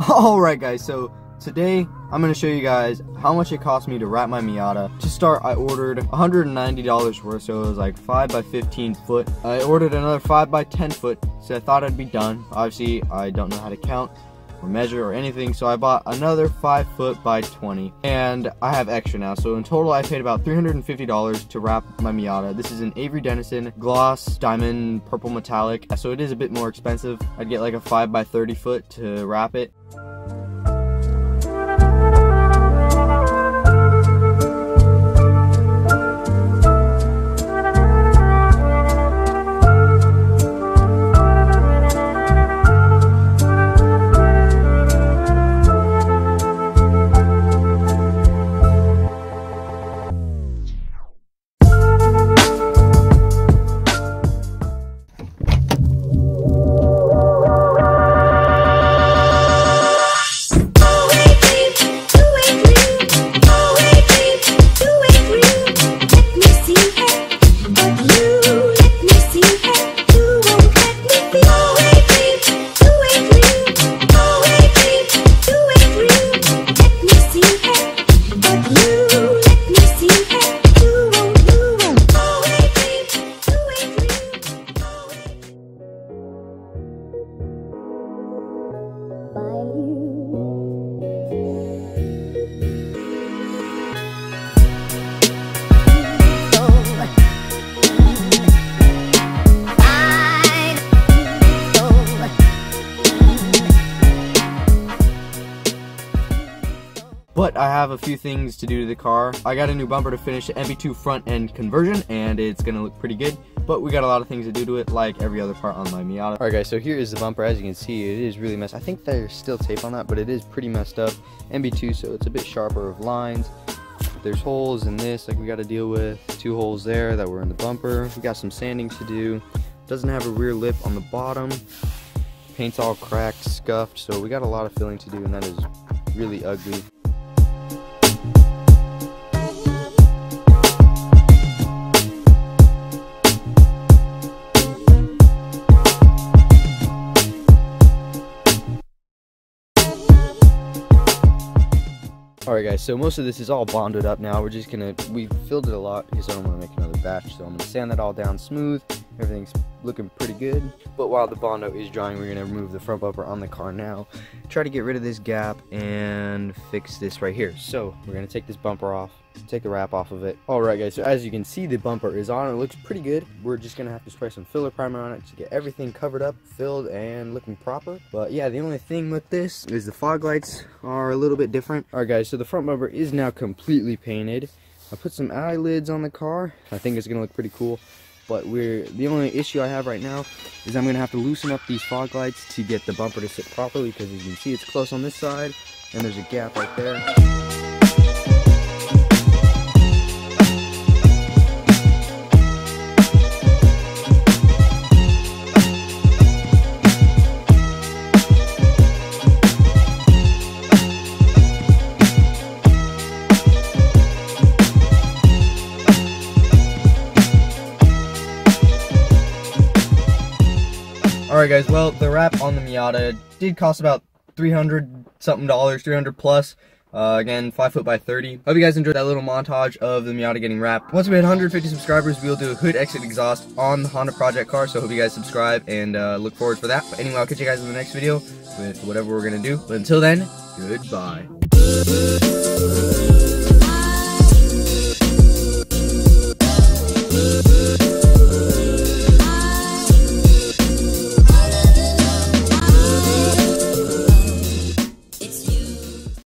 Alright guys, so today I'm going to show you guys how much it cost me to wrap my Miata. To start, I ordered $190 worth, so it was like 5 by 15 foot. I ordered another 5 by 10 foot, so I thought I'd be done. Obviously, I don't know how to count or measure or anything, so I bought another 5 foot by 20, and I have extra now. So in total, I paid about $350 to wrap my Miata. This is an Avery Dennison gloss diamond purple metallic, so it is a bit more expensive. I'd get like a 5 by 30 foot to wrap it. But I have a few things to do to the car. I got a new bumper to finish the MB2 front end conversion, and it's gonna look pretty good. But we got a lot of things to do to it, like every other part on my Miata. Alright guys, so here is the bumper. As you can see, it is really messed. I think there's still tape on that, but it is pretty messed up. MB2, so it's a bit sharper of lines. There's holes in this, like we got to deal with. 2 holes there that were in the bumper. We got some sanding to do. Doesn't have a rear lip on the bottom. Paint's all cracked, scuffed, so we got a lot of filling to do, and that is really ugly. Alright guys, so most of this is all bonded up now. We filled it a lot because I don't want to make another batch, so I'm going to sand that all down smooth. Everything's looking pretty good. But while the Bondo is drying, we're going to remove the front bumper on the car now. Try to get rid of this gap and fix this right here. So we're going to take this bumper off, take the wrap off of it. Alright guys, so as you can see, the bumper is on. It looks pretty good. We're just going to have to spray some filler primer on it to get everything covered up, filled, and looking proper. But yeah, the only thing with this is the fog lights are a little bit different. Alright guys, so the front bumper is now completely painted. I put some eyelids on the car. I think it's going to look pretty cool. But the only issue I have right now is I'm going to have to loosen up these fog lights to get the bumper to sit properly, because as you can see, it's close on this side and there's a gap right there. Alright guys, well, the wrap on the Miata did cost about $300 something, 300 plus. Again, 5 foot by 30. Hope you guys enjoyed that little montage of the Miata getting wrapped. Once we hit 150 subscribers, we'll do a hood exit exhaust on the Honda Project car, so hope you guys subscribe and look forward for that. But anyway, I'll catch you guys in the next video with whatever we're gonna do. But until then, goodbye.